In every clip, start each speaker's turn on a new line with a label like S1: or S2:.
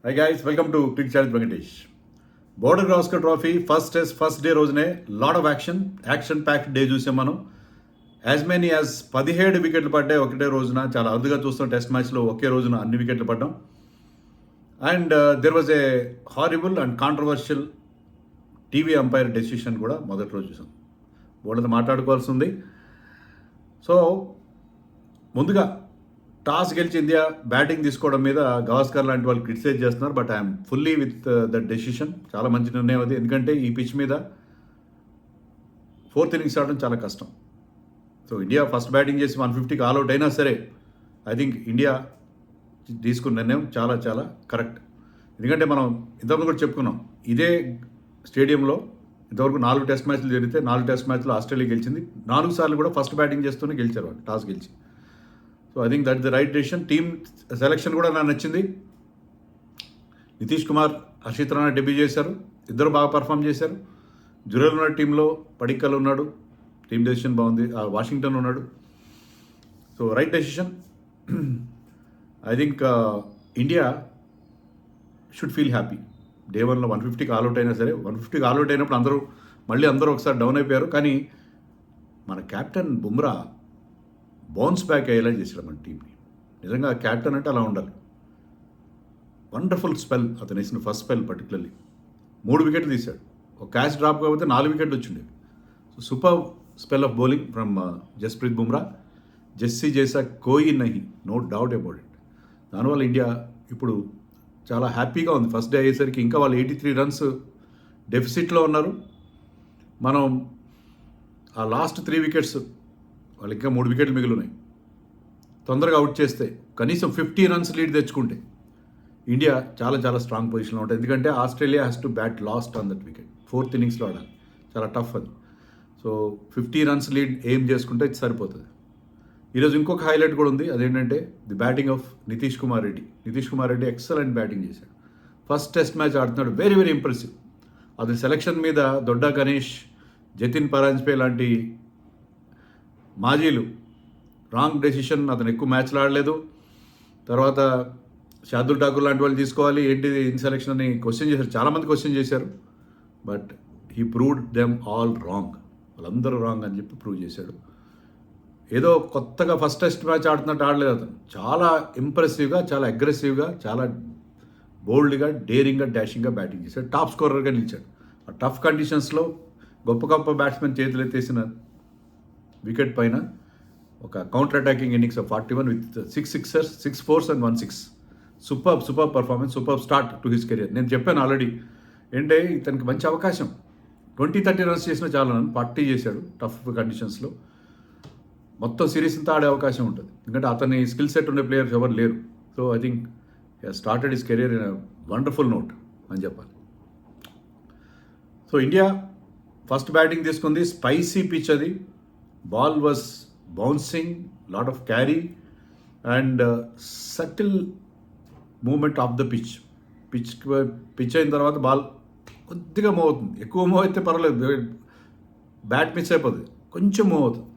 S1: High guys, welcome to cric Charith Venkatesh. Border Gavaskar trophy first day రోజునే lot of action packed day చూసాం మనం. As many as 17 వికెట్లు పడ్డాయి ఒకటే రోజున. చాలా అరుదుగా చూస్తాం టెస్ట్ మ్యాచ్లో ఒకే రోజున అన్ని వికెట్లు పడ్డాం. And there was a horrible and controversial TV umpire decision కూడా మొదటి రోజు చూసాం. బోర్డుతో మాట్లాడుకోవాల్సి ఉంది. సో ముందుగా టాస్ గెలిచి ఇండియా బ్యాటింగ్ తీసుకోవడం మీద గవాస్కర్ లాంటి వాళ్ళు క్రిటిసైజ్ చేస్తున్నారు. But I'm fully with that decision. చాలా మంచి నిర్ణయం అది. ఎందుకంటే ఈ పిచ్ మీద 4th ఇన్నింగ్స్ ఆడడం చాలా కష్టం. సో ఇండియా ఫస్ట్ బ్యాటింగ్ చేసి 150కి ఆల్అౌట్ అయినా సరే ఐ థింక్ ఇండియా తీసుకున్న నిర్ణయం చాలా చాలా కరెక్ట్. ఎందుకంటే మనం ఇంతకుముందు కూడా చెప్పుకున్నాం, ఇదే స్టేడియంలో ఇంతవరకు 4 టెస్ట్ మ్యాచ్లు జరిగితే 4 టెస్ట్ మ్యాచ్లో ఆస్ట్రేలియా గెలిచింది. 4 సార్లు కూడా ఫస్ట్ బ్యాటింగ్ చేస్తూనే గెలిచారు వాళ్ళు, టాస్ గెలిచి. So I think that the right decision. Team selection కూడా నాకు నచ్చింది. నితీష్ కుమార్, హర్షిత్ రాణా డెబ్యూ చేశారు. ఇద్దరు బాగా పర్ఫామ్ చేశారు. జురేల్ ఉన్న టీంలో పడిక్కల్ ఉన్నాడు. టీమ్ డెసిషన్ బాగుంది. వాషింగ్టన్ ఉన్నాడు. So right decision. I think India should feel happy. Day 1లో 150కి ఆల్అౌట్ అయినా సరే, 150కి ఆల్అౌట్ అయినప్పుడు అందరూ ఒకసారి డౌన్ అయిపోయారు. కానీ మన కెప్టెన్ బుమ్రా బౌన్స్ బ్యాక్ అయ్యేలా చేశాడు మన టీంని. నిజంగా క్యాప్టెన్ అంటే అలా ఉండాలి. వండర్ఫుల్ స్పెల్ అతను వేసిన ఫస్ట్ స్పెల్ పర్టికులర్లీ 3 వికెట్లు తీశాడు. ఒక క్యాచ్ డ్రాప్ కాకపోతే 4 వికెట్లు వచ్చిండేవి. So super spell of bowling from Jasprit Bumrah. జెస్సీ చేసా కోయి నహి, నో డౌట్ అబౌట్ ఇట్. దానివల్ల ఇండియా ఇప్పుడు చాలా హ్యాపీగా ఉంది. ఫస్ట్ డే అయ్యేసరికి ఇంకా వాళ్ళు 83 రన్స్ డెఫిసిట్లో ఉన్నారు. మనం ఆ లాస్ట్ 3 వికెట్స్, వాళ్ళు ఇంకా 3 వికెట్లు మిగిలి ఉన్నాయి, తొందరగా అవుట్ చేస్తే కనీసం 50 రన్స్ లీడ్ తెచ్చుకుంటే ఇండియా చాలా చాలా స్ట్రాంగ్ పొజిషన్లో ఉంటుంది. ఎందుకంటే Australia has to bat last on that wicket. 4th ఇన్నింగ్స్లో ఆడాలి, చాలా టఫ్ అది. సో 50 రన్స్ లీడ్ ఏం చేసుకుంటే సరిపోతుంది. ఈరోజు ఇంకొక హైలైట్ కూడా ఉంది. అదేంటంటే the batting of Nitish Kumar Reddy excellent batting చేశాడు. ఫస్ట్ టెస్ట్ మ్యాచ్ ఆడుతున్నాడు. Very very impressive. అది సెలక్షన్ మీద దొడ్డా గణేష్, జతిన్ పరాంజ్పే లాంటి మాజీలు రాంగ్ డెసిషన్. అతను ఎక్కువ మ్యాచ్లు ఆడలేదు. తర్వాత షార్దుల్ ఠాకూర్ లాంటి వాళ్ళు తీసుకోవాలి, ఏంటిది ఇన్ సెలెక్షన్ అని క్వశ్చన్ చేశారు. చాలామంది క్వశ్చన్ చేశారు. But he proved them all wrong. వాళ్ళందరూ రాంగ్ అని చెప్పి ప్రూవ్ చేశాడు. ఏదో కొత్తగా ఫస్ట్ టెస్ట్ మ్యాచ్ ఆడుతున్నట్టు ఆడలేదు అతను. చాలా ఇంప్రెసివ్గా, చాలా అగ్రెసివ్గా, చాలా బోల్డ్గా, డేరింగ్గా, డాషింగ్గా బ్యాటింగ్ చేశాడు. టాప్ స్కోరర్గా నిలిచాడు. ఆ టఫ్ కండిషన్స్లో గొప్ప గొప్ప బ్యాట్స్మెన్ చేతులు ఎత్తేసిన వికెట్ పైన ఒక counter attacking innings of 41 with 6 sixers, 6 force and 1 6. Super performance, super start to his career. నేను చెప్పాను ఆల్రెడీ, ఏంటంటే ఇతనికి మంచి అవకాశం. 20-30 రన్స్ చేసినా చాలా, 40 చేశాడు టఫ్ కండిషన్స్లో. మొత్తం సిరీస్ అంతా ఆడే అవకాశం ఉంటుంది. ఎందుకంటే అతని స్కిల్ సెట్ ఉండే ప్లేయర్స్ ఎవరు లేరు. So I think he started his career in wonderful note అని చెప్పాలి. సో ఇండియా ఫస్ట్ బ్యాటింగ్ తీసుకుంది. స్పైసీ పిచ్ అది. Ball was bouncing, lot of carry and subtle movement of the pitch అయిన తర్వాత ball కొద్దిగా మూవ్ అవుతుంది. ఎక్కువ మూవ్ అయితే పర్వాలేదు, బ్యాట్ మిస్ అయిపోతుంది. కొంచెం మూవ్ అవుతుంది.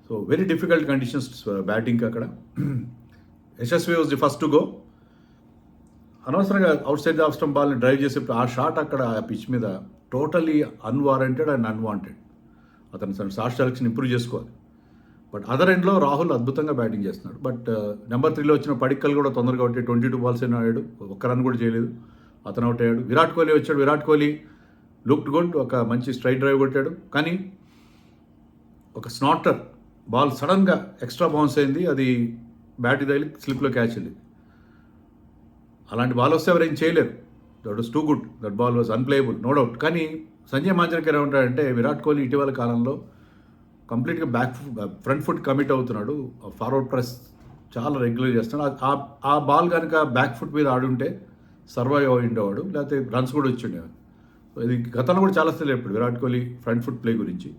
S1: సో వెరీ డిఫికల్ట్ కండిషన్స్ బ్యాటింగ్కి అక్కడ. Yashasvi was the first to go. అనవసరంగా అవుట్ సైడ్ ఆఫ్ స్టంప్ బాల్ని డ్రైవ్ చేసేప్పుడు ఆ షాట్ అక్కడ ఆ పిచ్ మీద టోటలీ అన్వారంటెడ్ అండ్ అన్వాంటెడ్. అతను తన షాట్ సెలెక్షన్ ఇంప్రూవ్ చేసుకోవాలి. బట్ అదర్ ఎండ్లో రాహుల్ అద్భుతంగా బ్యాటింగ్ చేస్తున్నాడు. బట్ నెంబర్ 3లో వచ్చిన పడిక్కల్ కూడా తొందరగా అవుట్ 22 బాల్స్ అయినా ఆడాడు, ఒక్క రన్ కూడా చేయలేదు, అతను అవుట్ అయ్యాడు. విరాట్ కోహ్లీ వచ్చాడు. విరాట్ కోహ్లీ లుక్డ్ గుడ్, ఒక మంచి స్ట్రైట్ డ్రైవ్ కొట్టాడు. కానీ ఒక స్నాటర్ బాల్ సడన్గా ఎక్స్ట్రా బౌన్స్ అయింది. అది బ్యాట్ తగిలి స్లిప్లో క్యాచ్ వెళ్ళింది. అలాంటి బాల్ వస్తే ఎవరేం చేయలేరు. That was too good. That ball was unplayable, no doubt. కానీ సంజయ్ మాంజరేకర్ ఏమంటాడంటే, విరాట్ కోహ్లీ ఇటీవల కాలంలో కంప్లీట్గా ఫ్రంట్ ఫుట్ కమిట్ అవుతున్నాడు, ఫార్వర్డ్ ప్రెస్ చాలా రెగ్యులర్ చేస్తున్నాడు. ఆ బాల్ కనుక బ్యాక్ ఫుట్ మీద ఆడుంటే సర్వైవ్ అయి ఉండేవాడు, లేకపోతే రన్స్ కూడా వచ్చి ఉండేవాడు. సో ఇది గతంలో కూడా చాలా సార్లు చెప్పాడు Virat Kohli front foot play గురించి.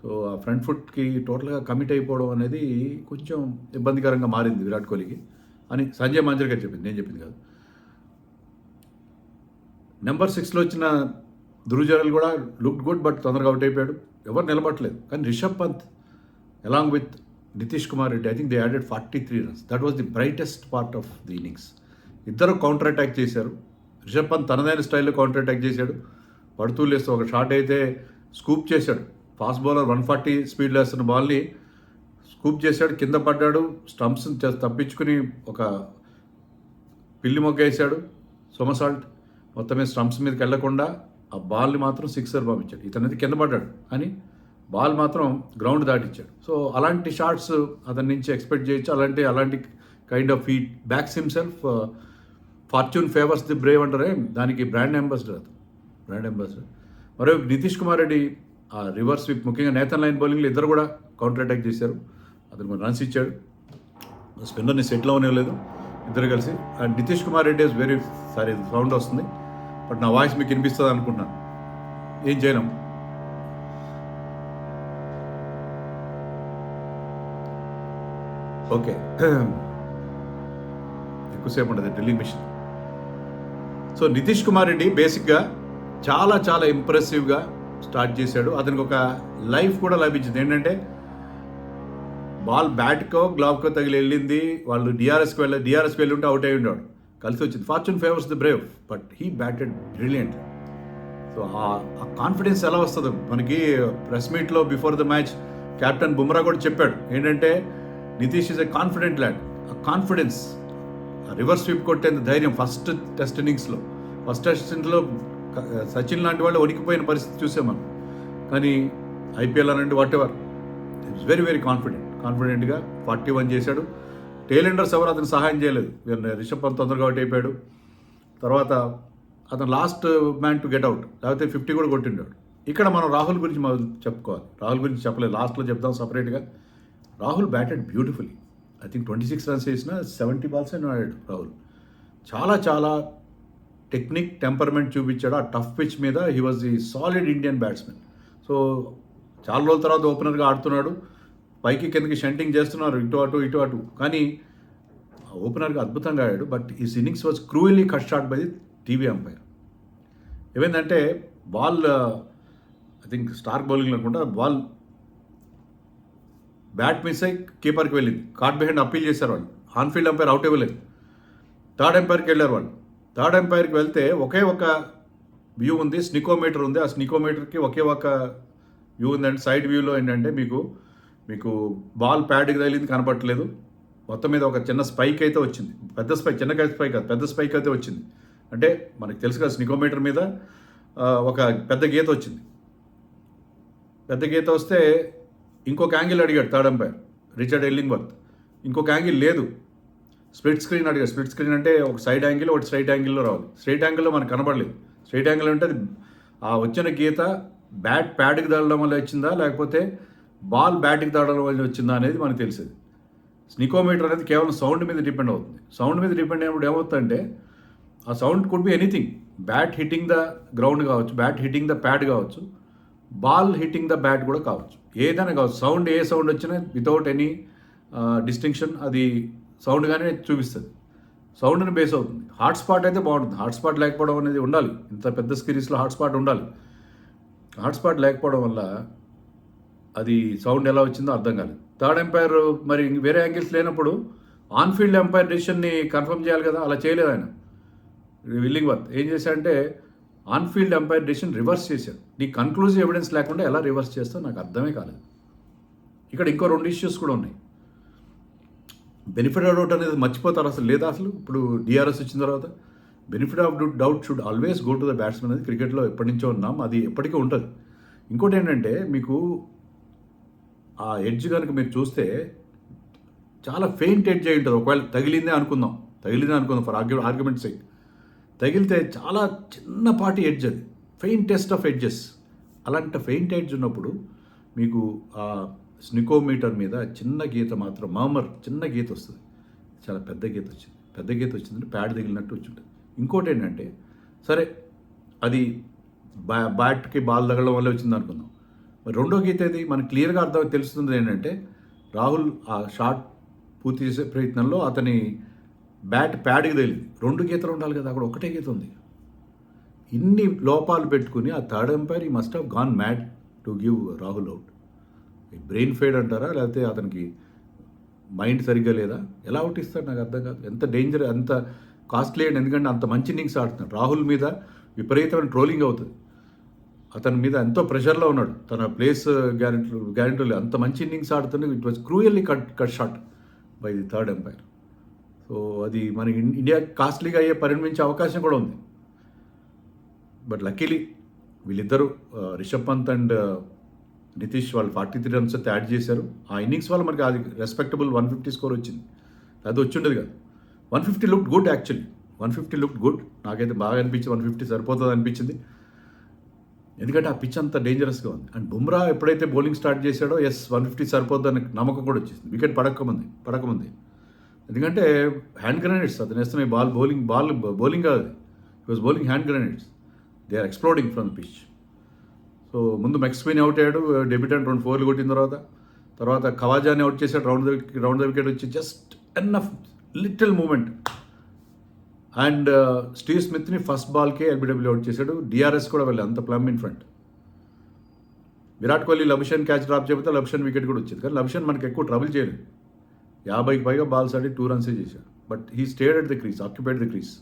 S1: సో ఆ ఫ్రంట్ ఫుట్కి టోటల్గా కమిట్ అయిపోవడం అనేది కొంచెం ఇబ్బందికరంగా మారింది విరాట్ కోహ్లీకి అని సంజయ్ మాంజరేకర్ చెప్పింది, నేను చెప్పింది కాదు. నెంబర్ 6లో వచ్చిన ధ్రువ్ జురేల్ కూడా లుక్డ్ గుడ్, బట్ తొందరగా అవుట్ అయిపోయాడు. ఎవరు నిలబట్టలేదు. కానీ Rishabh Pant along with Nitish Kumar Reddy, I think they added 43 runs. That was the brightest part of the innings. ఇద్దరు కౌంటర్ అటాక్ చేశారు. రిషబ్ పంత్ తనదైన స్టైల్లో కౌంటర్ అటాక్ చేశాడు. పడుతూ లేస్తూ ఒక షాట్ అయితే స్కూప్ చేశాడు. ఫాస్ట్ బౌలర్ 140 స్పీడ్లో వేస్తున్న బాల్ని స్కూప్ చేశాడు, కింద పడ్డాడు, స్టంప్స్ తప్పించుకుని ఒక పిల్లి మొగ్గ వేశాడు సోమసాల్ట్. మొత్తం మీద స్టంప్స్ మీదకి వెళ్లకుండా ఆ బాల్ని మాత్రం సిక్సర్ పంపించాడు. ఇతనైతే కింద పడ్డాడు కానీ బాల్ మాత్రం గ్రౌండ్ దాటిచ్చాడు. సో అలాంటి షాట్స్ అతని నుంచి ఎక్స్పెక్ట్ చేయొచ్చు. అలాంటి kind of feet backs himself. Fortune favours the Brave అంటారే, దానికి బ్రాండ్ అంబాసిడర్. మరియు నితీష్ కుమార్ రెడ్డి ఆ రివర్స్ స్వీప్, ముఖ్యంగా నేతన్ లైన్ బౌలింగ్లో ఇద్దరు కూడా కౌంటర్ అటాక్ చేశారు. అతను కొన్ని రన్స్ ఇచ్చాడు. స్పిన్నర్ని సెటిల్ అవ్వలేదు ఇద్దరు కలిసి. And Nitish Kumar Reddy is very sorry sound వస్తుంది, బట్ నా వాయిస్ మీకు వినిపిస్తుంది అనుకుంటున్నాను. ఏం చేయలేం. ఓకే, ఎక్కువసేపు ఉంటుంది drilling machine. So Nitish Kumar Reddy బేసిక్గా చాలా చాలా ఇంప్రెసివ్గా స్టార్ట్ చేశాడు. అతనికి ఒక లైఫ్ కూడా లభించింది. ఏంటంటే బాల్ బ్యాట్కో గ్లవ్కో తగిలి వెళ్ళింది, వాళ్ళు డిఆర్ఎస్కి వెళ్ళి ఉంటే అవుట్ అయి ఉండేవాడు. కలిసి వచ్చింది. Fortune favours the Brave, but he batted brilliant. So ఆ కాన్ఫిడెన్స్ ఎలా వస్తుంది మనకి? ప్రెస్ మీట్లో before the match captain Bumrah కూడా చెప్పాడు ఏంటంటే Nitish is a confident lad. ఆ కాన్ఫిడెన్స్, రివర్స్ స్వీప్ కొట్టేంత ధైర్యం ఫస్ట్ టెస్ట్ ఇన్నింగ్స్లో సచిన్ లాంటి వాళ్ళు వణికిపోయిన పరిస్థితి చూసాం మనం. కానీ ఐపీఎల్ అనండి what ever, it's very very కాన్ఫిడెంట్గా 41 చేశాడు. టేలెండర్స్ ఎవరు అతను సహాయం చేయలేదు. రిషబ్ పంత్ తొందరగా అవుట్ అయిపోయాడు. తర్వాత అతను last man to get out, లేకపోతే 50 కూడా కొట్టిండాడు. ఇక్కడ మనం రాహుల్ గురించి మనం చెప్పుకోవాలి. రాహుల్ గురించి చెప్పలేదు, లాస్ట్లో చెప్దాం సపరేట్గా. Rahul batted beautifully. I think 26 runs వేసిన 70 బాల్స్ అని ఆడాడు రాహుల్. చాలా చాలా టెక్నిక్, టెంపర్మెంట్ చూపించాడు ఆ టఫ్ పిచ్ మీద. He was the solid Indian batsmen. So చాలా రోజుల తర్వాత ఓపెనర్గా ఆడుతున్నాడు. పైకి కిందకి షంటింగ్ చేస్తున్నారు, ఇటు అటు. కానీ ఓపెనర్గా అద్భుతంగా ఆడాడు. But his innings was cruelly cut short by the TV umpire. ఏమైందంటే ball I think Starc bowling అనుకుంటా, బాల్ బ్యాట్ మిస్ అయ్యి కీపర్కి వెళ్ళింది. కార్డ్ బిహైండ్ అప్పీల్ చేశారు వాళ్ళు. ఆన్ఫీల్డ్ అంపైర్ అవుట్ ఇవ్వలేదు. థర్డ్ ఎంపైర్కి వెళ్ళారు వాళ్ళు. థర్డ్ ఎంపైర్కి వెళ్తే ఒకే ఒక వ్యూ ఉంది, స్నికోమీటర్ ఉంది. ఆ స్నికోమీటర్కి ఒకే ఒక వ్యూ ఉందంటే సైడ్ వ్యూలో ఏంటంటే మీకు బాల్ ప్యాడ్కి తగిలింది కనపడట్లేదు. మొత్తం మీద ఒక చిన్న స్పైక్ అయితే వచ్చింది. పెద్ద స్పైక్, చిన్న స్పైక్ కాదు, పెద్ద స్పైక్ అయితే వచ్చింది. అంటే మనకు తెలుసు కదా, స్నికోమీటర్ మీద ఒక పెద్ద గీత వచ్చింది. పెద్ద గీత వస్తే ఇంకొక యాంగిల్ అడిగాడు థర్డ్ ఎంపైర్ రిచర్డ్ ఎల్లింగ్వర్త్. ఇంకొక యాంగిల్ లేదు, స్ప్లిట్ స్క్రీన్ అడిగాడు. స్ప్లిట్ స్క్రీన్ అంటే ఒక సైడ్ యాంగిల్, ఒకటి స్ట్రైట్ యాంగిల్లో రావాలి. స్ట్రైట్ యాంగిల్లో మనకు కనబడలేదు. స్ట్రైట్ యాంగిల్ అంటే అది ఆ వచ్చిన గీత బ్యాట్ ప్యాడ్కి తగలడం వల్ల వచ్చిందా, లేకపోతే బాల్ బ్యాట్కి తగలడం వల్ల వచ్చిందా అనేది మనకు తెలిసేది. స్నికోమీటర్ అనేది కేవలం సౌండ్ మీద డిపెండ్ అవుతుంది. సౌండ్ మీద డిపెండ్ అయినప్పుడు ఏమవుతుందంటే ఆ sound could be anything. Bat hitting the ground కావచ్చు, బ్యాట్ హిట్టింగ్ ద ప్యాడ్ కావచ్చు, బాల్ హిట్టింగ్ ద బ్యాట్ కూడా కావచ్చు, ఏదైనా కావచ్చు. సౌండ్ ఏ సౌండ్ వచ్చినా వితౌట్ ఎనీ డిస్టింక్షన్ అది సౌండ్గానే చూపిస్తుంది. సౌండ్ని బేస్ అవుతుంది. హాట్ స్పాట్ అయితే బాగుంటుంది. హాట్ స్పాట్ లేకపోవడం అనేది ఉండాలి. ఇంత పెద్ద సిరీస్లో హాట్ స్పాట్ ఉండాలి. హాట్ స్పాట్ లేకపోవడం వల్ల అది సౌండ్ ఎలా వచ్చిందో అర్థం కాలేదు. థర్డ్ ఎంపైర్ మరి వేరే యాంగిల్స్ లేనప్పుడు ఆన్ఫీల్డ్ ఎంపైర్ డెసిషన్ని కన్ఫర్మ్ చేయాలి కదా, అలా చేయలేదు ఆయన. విల్లింగ్వర్త్ ఏం చేశాడంటే ఆన్ఫీల్డ్ ఎంపైర్ డెసిషన్ రివర్స్ చేశాడు. నీ కన్క్లూజివ్ ఎవిడెన్స్ లేకుండా ఎలా రివర్స్ చేస్తావు నాకు అర్థమే కాలేదు. ఇక్కడ ఇంకో 2 ఇష్యూస్ కూడా ఉన్నాయి. బెనిఫిట్ ఆఫ్ డౌట్ అనేది మర్చిపోతారు అసలు లేదా? అసలు ఇప్పుడు డిఆర్ఎస్ వచ్చిన తర్వాత benefit of doubt should always go to the batsmen అనేది క్రికెట్లో ఎప్పటి నుంచో ఉన్నాం, అది ఎప్పటికీ ఉంటుంది. ఇంకోటి ఏంటంటే మీకు ఆ ఎడ్జ్ కనుక మీరు చూస్తే చాలా ఫెయింట్ ఎడ్జ్ అయి ఉంటుంది. ఒకవేళ తగిలిందే అనుకుందాం ఫర్ ఆర్గ్యుమెంట్ సైడ్, తగిలితే చాలా చిన్నపాటి ఎడ్జ్, అది ఫెయింటెస్ట్ ఆఫ్ ఎడ్జెస్. అలాంటి ఫెయింట్ ఎడ్జ్ ఉన్నప్పుడు మీకు ఆ స్నికోమీటర్ మీద చిన్న గీత మాత్రం చిన్న గీత వస్తుంది. చాలా పెద్ద గీత వచ్చిందంటే ప్యాడ్ తగిలినట్టు వచ్చి ఉంటుంది. ఇంకోటి ఏంటంటే సరే అది బ్యాట్కి బాల్ తగలడం వల్ల వచ్చింది అనుకుందాం. మరి రెండో గీత ఏది మనకు క్లియర్గా తెలుస్తుంది ఏంటంటే రాహుల్ ఆ షాట్ పూర్తి చేసే ప్రయత్నంలో అతని బ్యాట్ ప్యాడ్కి తగిలింది. 2 గీతలు ఉండాలి కదా, అక్కడ ఒకటే గీత ఉంది. ఇన్ని లోపాలు పెట్టుకుని ఆ థర్డ్ ఎంపైర్ ఈ must have gone mad to give Rahul out. Brain fade అంటారా, లేకపోతే అతనికి మైండ్ సరిగ్గా లేదా, ఎలా అవుట్ ఇస్తాడు నాకు అర్థం కాదు. ఎంత డేంజర్, ఎంత కాస్ట్లీ అండ్ ఎందుకంటే అంత మంచి ఇన్నింగ్స్ ఆడుతున్నాడు. రాహుల్ మీద విపరీతమైన ట్రోలింగ్ అవుతుంది. అతని మీద ఎంతో ప్రెషర్లో ఉన్నాడు. తన ప్లేస్ గ్యారెంటీ అంత మంచి ఇన్నింగ్స్ ఆడుతుంది. It was cruelly cut short by the third umpire. So అది మన ఇండియా కాస్ట్లీగా అయ్యే పరిణమించే అవకాశం కూడా ఉంది. బట్ లక్కీలీ వీళ్ళిద్దరూ రిషబ్ పంత్ అండ్ నితీష్ వాళ్ళు 43 రన్స్ అయితే యాడ్ చేశారు. ఆ ఇన్నింగ్స్ వల్ల మనకి అది రెస్పెక్టబుల్ 150 స్కోర్ వచ్చింది. అది వచ్చి ఉండదు కదా. 150 look good actually. 150 look good. నాకైతే బాగా అనిపించింది. 150 సరిపోతుంది అనిపించింది. ఎందుకంటే ఆ పిచ్ అంత డేంజరస్గా ఉంది. అండ్ బుమ్రా ఎప్పుడైతే బౌలింగ్ స్టార్ట్ చేశాడో 150 సరిపోద్దని నమ్మకం కూడా వచ్చేసింది. వికెట్ పడకముంది. ఎందుకంటే హ్యాండ్ గ్రెనేడ్స్ అతను వేస్తున్న బౌలింగ్ కాదు అది. It was bowling hand grenades. They are exploding from the pitch. So ముందు మెక్స్వీన్ అవుట్ అయ్యాడు. డెబ్యూటెంట్ 2 4 కొట్టిన తర్వాత ఖవాజాని అవుట్ చేశాడు. రౌండ్ ద వికెట్ వచ్చి just enough little moment. And Steve స్మిత్ని ఫస్ట్ బాల్కే ఎల్బిడబ్ల్యూ అవుట్ చేశాడు. డిఆర్ఎస్ కూడా వెళ్ళి అంత plumb in front. Virat Kohli Labuschagne catch drop చెబితే లబుషన్ వికెట్ కూడా వచ్చింది. కానీ లబుషన్ మనకి ఎక్కువ ట్రబుల్ చేయలేదు. 50కి పైగా బాల్స్ ఆడి 2 రన్సే చేశాడు. But he stayed at the crease, occupied the crease.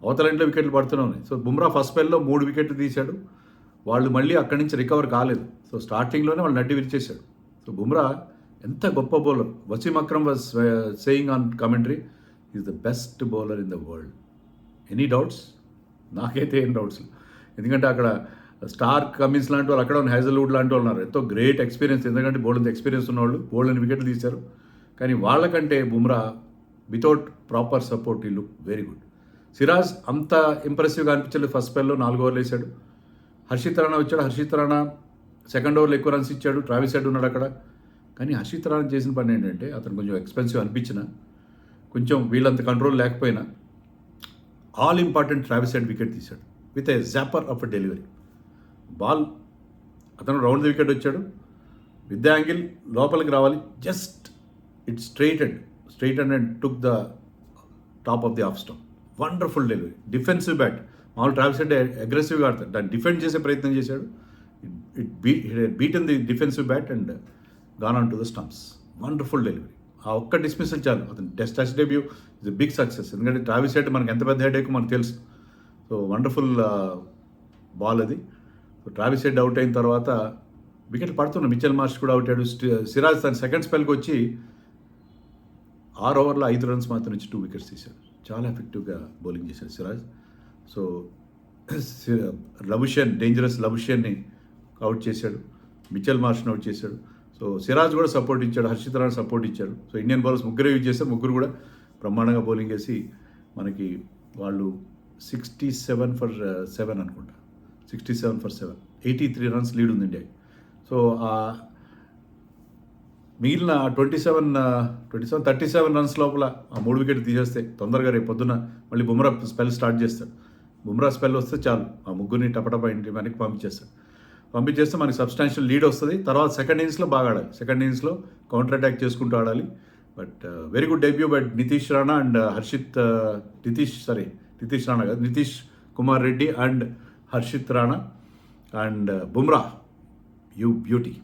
S1: అవతల ఇంట్లో వికెట్లు పడుతూనే ఉన్నాయి. సో బుమ్రా ఫస్ట్ స్పెల్లో 3 వికెట్లు తీశాడు. వాళ్ళు మళ్ళీ అక్కడి నుంచి రికవర్ కాలేదు. సో స్టార్టింగ్లోనే వాళ్ళు నడ్డి విరిచేశాడు. సో బుమ్రా ఎంత గొప్ప bowler. Wasim Akram was saying on commentary is the best bowler in the world. Any doubts? నాకైతే ఏం డౌట్స్. ఎందుకంటే అక్కడ స్టార్ కమిన్స్ లాంటి వాళ్ళు, అక్కడ ఉన్న హ్యాజల్వుడ్ లాంటి వాళ్ళు ఉన్నారు. ఎంతో గ్రేట్ ఎక్స్పీరియన్స్. ఎందుకంటే బౌలింగ్ ఎక్స్పీరియన్స్ ఉన్నవాళ్ళు బౌలింగ్ వికెట్లు తీశారు. కానీ వాళ్ళకంటే బుమ్రా వితౌట్ ప్రాపర్ సపోర్ట్ ఈ లుక్ వెరీ గుడ్. సిరాజ్ అంత ఇంప్రెసివ్గా అనిపించలేదు. ఫస్ట్ స్పెల్లో 4 ఓవర్లు వేసాడు. హర్షిత్ రాణా వచ్చాడు. హర్షిత్ రాణా సెకండ్ ఓవర్లో ఎక్కువ రన్స్ ఇచ్చాడు. ట్రావిస్ హెడ్ ఉన్నాడు అక్కడ. కానీ హర్షిత్ రాణా చేసిన పని ఏంటంటే అతను కొంచెం ఎక్స్పెన్సివ్ అనిపించిన, కొంచెం వీళ్ళంత కంట్రోల్ లేకపోయినా all important Travis Head wicket తీశాడు with a jaffa of a delivery ball. అతను రౌండ్ ది వికెట్ వచ్చాడు. విత్ ద యాంగిల్ లోపలికి రావాలి. Just it straightened and took the top of the off stump. Wonderful delivery. Defensive bat. మామూలు Travis Head అగ్రెసివ్గా ఆడతాడు. దాన్ని defend చేసే ప్రయత్నం చేశాడు. It beaten the defensive bat and gone on to the stumps. Wonderful delivery. ఆ ఒక్క dismissal చాలు. అతను test debut is big success. ఎందుకంటే ట్రావిస్ హెడ్ మనకి ఎంత పెద్ద హెడ్ మనకు తెలుసు. సో వండర్ఫుల్ బాల్ అది. సో ట్రావిస్ హెడ్ అవుట్ అయిన తర్వాత వికెట్ పడుతున్నాడు. మిచెల్ మార్ష్ కూడా అవుట్ అయ్యాడు. సిరాజ్ తన సెకండ్ స్పెల్కి వచ్చి 6 ఓవర్లో 5 రన్స్ మాత్రం నుంచి 2 వికెట్స్ తీశాడు. చాలా ఎఫెక్టివ్గా బౌలింగ్ చేశాడు సిరాజ్. సో డేంజరస్ లబుషన్ని అవుట్ చేశాడు. మిచెల్ మార్ష్ని అవుట్ చేశాడు. సో సిరాజ్ కూడా సపోర్ట్ ఇచ్చాడు. హర్షిత్ రాణా సపోర్ట్ ఇచ్చాడు. సో ఇండియన్ బౌలర్స్ ముగ్గురే యూజ్ చేశారు. ముగ్గురు కూడా బ్రహ్మాండంగా బౌలింగ్ వేసి మనకి వాళ్ళు 67 for 7 అనుకుంటా. 67 for 7, 83 రన్స్ లీడ్ ఉంది ఇండియాకి. సో మిగిలిన 37 రన్స్ లోపల ఆ 3 వికెట్ తీసేస్తే తొందరగా రేపు పొద్దున మళ్ళీ బుమ్రా స్పెల్ స్టార్ట్ చేస్తాడు. బుమ్రా స్పెల్ వస్తే చాలు ఆ ముగ్గురిని టపటపా ఇంటి మనకి పంపించేస్తే మనకి సబ్స్టాన్షియల్ లీడ్ వస్తుంది. తర్వాత సెకండ్ ఇన్నింగ్స్లో బాగా ఆడాలి. సెకండ్ ఇన్నింగ్స్లో కౌంటర్ అటాక్ చేసుకుంటూ ఆడాలి. But very good debut by Nitish Rana and Nitish Kumar Reddy and Harshit Rana and Bumrah. You beauty.